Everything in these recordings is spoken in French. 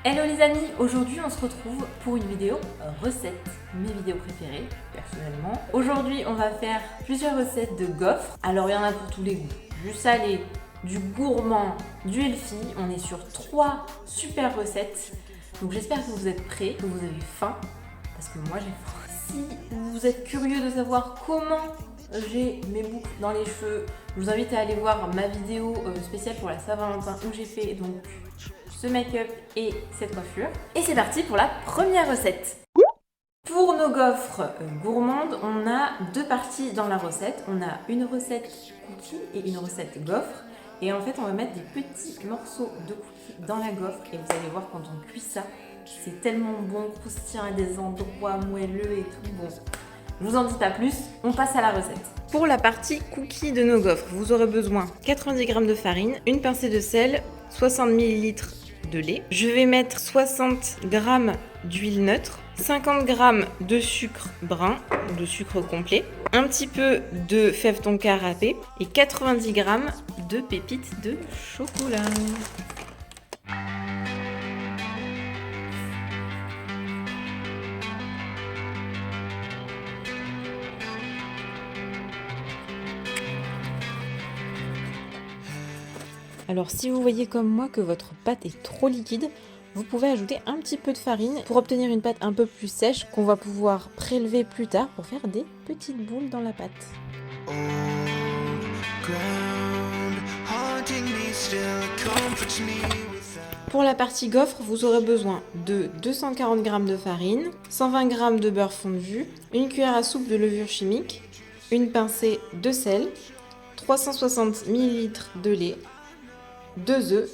Hello les amis, aujourd'hui on se retrouve pour une vidéo recette, mes vidéos préférées personnellement. Aujourd'hui on va faire plusieurs recettes de gaufres. Alors il y en a pour tous les goûts, du salé, du gourmand, du healthy. On est sur 3 super recettes. Donc j'espère que vous êtes prêts, que vous avez faim, parce que moi j'ai faim. Si vous êtes curieux de savoir comment j'ai mes boucles dans les cheveux, je vous invite à aller voir ma vidéo spéciale pour la Saint-Valentin où j'ai fait donc ce make-up et cette coiffure. Et c'est parti pour la première recette. Pour nos gaufres gourmandes, on a 2 parties dans la recette. On a une recette cookie et une recette gaufre. Et en fait, on va mettre des petits morceaux de cookies dans la gaufre. Et vous allez voir quand on cuit ça, c'est tellement bon, croustillant à des endroits moelleux et tout. Bon, je vous en dis pas plus, on passe à la recette. Pour la partie cookie de nos gaufres, vous aurez besoin 90 g de farine, une pincée de sel, 60 ml de lait. Je vais mettre 60 g d'huile neutre, 50 g de sucre brun, de sucre complet, un petit peu de fève tonka râpée et 90 g de pépites de chocolat. Alors si vous voyez comme moi que votre pâte est trop liquide, vous pouvez ajouter un petit peu de farine pour obtenir une pâte un peu plus sèche qu'on va pouvoir prélever plus tard pour faire des petites boules dans la pâte. Pour la partie gaufre, vous aurez besoin de 240 g de farine, 120 g de beurre fondu, une cuillère à soupe de levure chimique, une pincée de sel, 360 ml de lait, 2 œufs,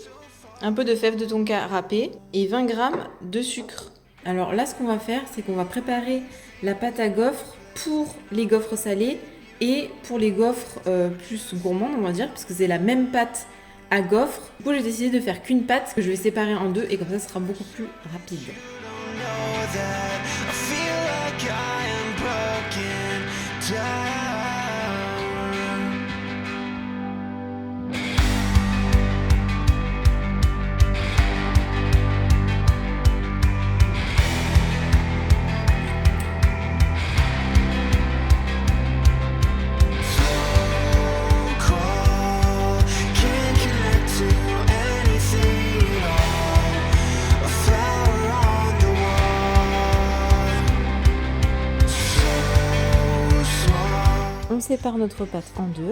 un peu de fève de tonka râpée et 20 g de sucre. Alors là, ce qu'on va faire, c'est qu'on va préparer la pâte à gaufres pour les gaufres salées et pour les gaufres plus gourmandes, on va dire, parce que c'est la même pâte à gaufres. Du coup, j'ai décidé de faire qu'une pâte que je vais séparer en deux et comme ça, ce sera beaucoup plus rapide. On sépare notre pâte en deux.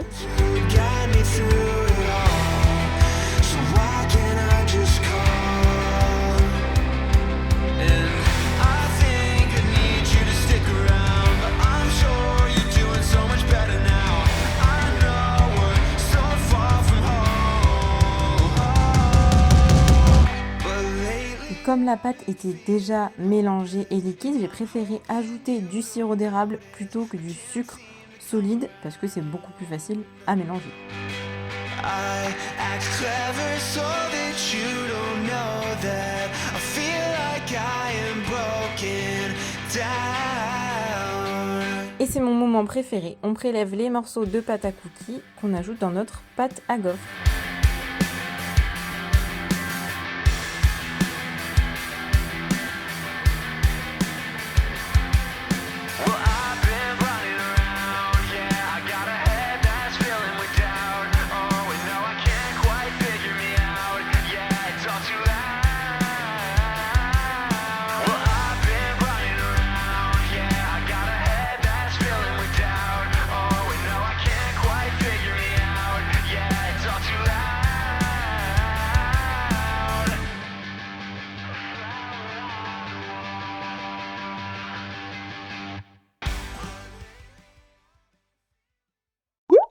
Comme la pâte était déjà mélangée et liquide, j'ai préféré ajouter du sirop d'érable plutôt que du sucre solide parce que c'est beaucoup plus facile à mélanger. Et c'est mon moment préféré, on prélève les morceaux de pâte à cookies qu'on ajoute dans notre pâte à gaufres.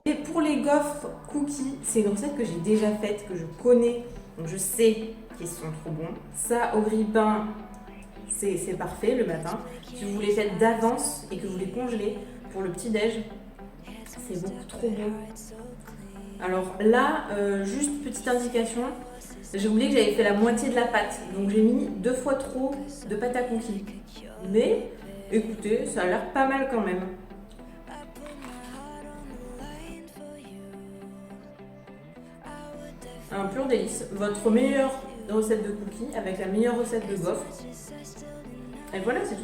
Et pour les gaufres cookies, c'est une recette que j'ai déjà faite, que je connais, donc je sais qu'ils sont trop bons. Ça, au grille-pain, c'est parfait le matin. Si vous les faites d'avance et que vous les congelez pour le petit-déj, c'est beaucoup trop bon. Alors là, juste petite indication, j'ai oublié que j'avais fait la moitié de la pâte, donc j'ai mis 2 fois trop de pâte à cookies. Mais écoutez, ça a l'air pas mal quand même. Un pur délice. Votre meilleur recettes de cookies avec la meilleure recette de gaufres. Et voilà, c'est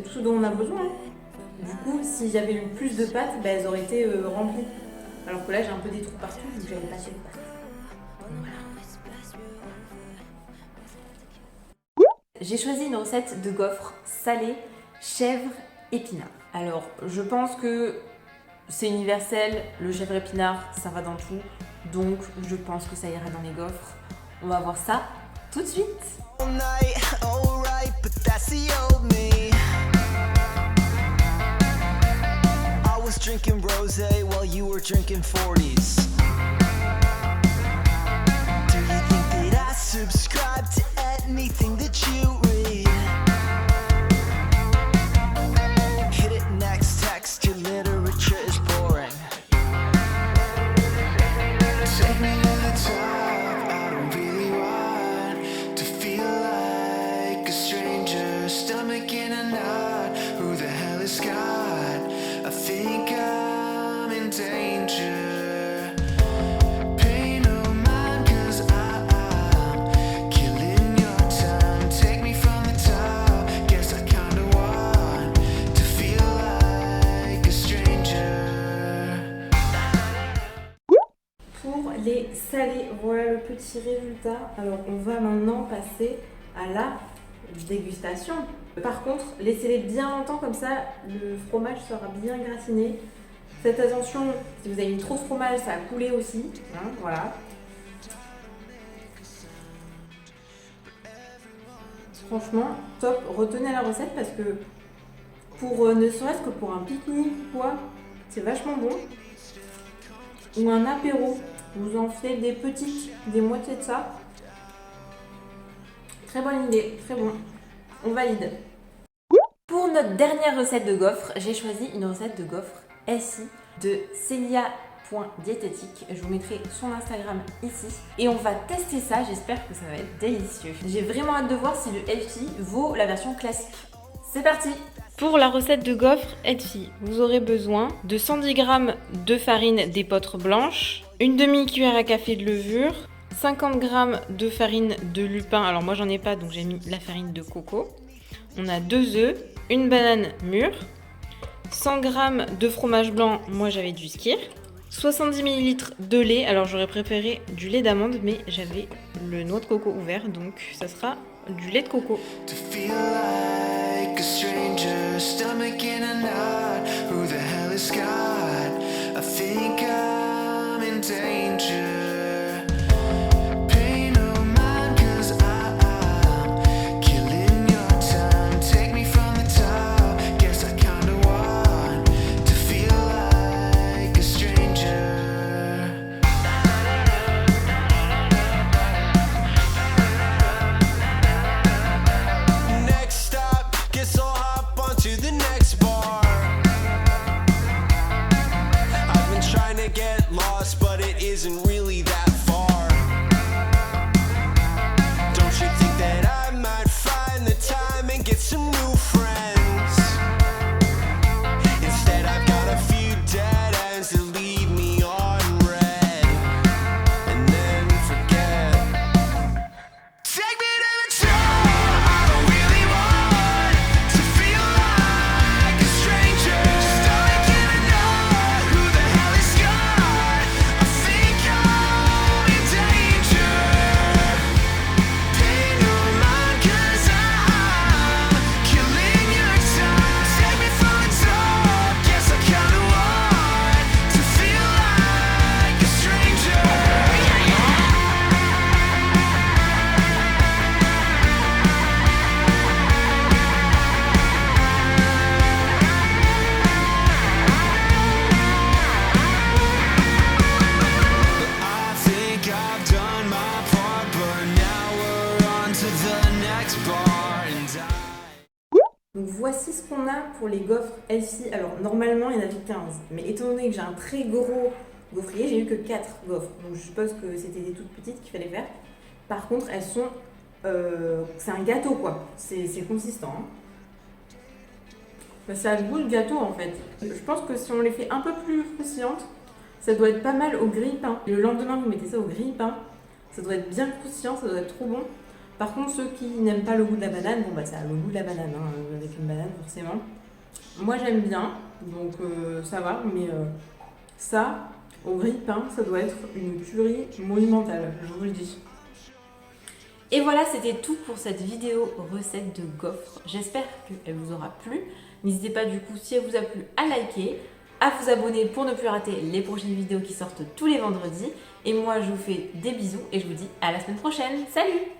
tout ce dont on a besoin. Du coup, si j'avais eu plus de pâtes, elles auraient été remplies. Alors que là, j'ai un peu des trous partout vu que j'avais pas assez de pâtes. Voilà. J'ai choisi une recette de gaufres salées, chèvre, épinard. Alors, je pense que c'est universel, le chèvre épinard, ça va dans tout. Donc, je pense que ça ira dans les gaufres. On va voir ça tout de suite. Drinking rosé while you were drinking 40s. Do you think that I subscribe to anything that you read? Hit it next, text, your literature is boring. Take me to the top, I don't really want to feel like a stranger. Stomach in a knot, who the hell is God? I think I'm in danger. Pay no mind cause I'm killing your time. Take me from the top, guess I kinda want to feel like a stranger. Pour les salés, voilà le petit résultat. Alors on va maintenant passer à la dégustation. Par contre, laissez-les bien longtemps comme ça, le fromage sera bien gratiné. Faites attention, si vous avez mis trop de fromage, ça a coulé aussi. Hein, voilà. Franchement, top. Retenez la recette parce que ne serait-ce que pour un pique-nique, quoi, c'est vachement bon. Ou un apéro, vous en faites des petites, des moitiés de ça. Très bonne idée, très bon. On valide. Pour notre dernière recette de gaufres, j'ai choisi une recette de gaufres SI de Celia.diététique. Je vous mettrai son Instagram ici. Et on va tester ça, j'espère que ça va être délicieux. J'ai vraiment hâte de voir si le healthy vaut la version classique. C'est parti! Pour la recette de gaufres healthy, vous aurez besoin de 110 g de farine d'épeautre blanche, une demi-cuillère à café de levure, 50 g de farine de lupin, alors moi j'en ai pas donc j'ai mis la farine de coco. On a 2 œufs, une banane mûre, 100 g de fromage blanc, moi j'avais du skyr, 70 ml de lait, alors j'aurais préféré du lait d'amande mais j'avais le noix de coco ouvert donc ça sera du lait de coco. Donc voici ce qu'on a pour les gaufres healthy. Alors normalement il y en avait 15, mais étant donné que j'ai un très gros gaufrier, j'ai eu que 4 gaufres. Donc je suppose que c'était des toutes petites qu'il fallait faire. Par contre elles sont... c'est un gâteau quoi, c'est consistant. Hein. Ça a le goût de gâteau en fait. Je pense que si on les fait un peu plus croustillantes, ça doit être pas mal au grille-pain. Le lendemain vous mettez ça au grille-pain, Ça doit être bien croustillant, ça doit être trop bon. Par contre, ceux qui n'aiment pas le goût de la banane, bon bah ça a le goût de la banane, hein, avec une banane forcément. Moi j'aime bien, donc ça va, mais ça, au grille-pain, ça doit être une tuerie monumentale, je vous le dis. Et voilà, c'était tout pour cette vidéo recette de gaufres. J'espère qu'elle vous aura plu. N'hésitez pas du coup, si elle vous a plu, à liker, à vous abonner pour ne plus rater les prochaines vidéos qui sortent tous les vendredis. Et moi, je vous fais des bisous et je vous dis à la semaine prochaine. Salut!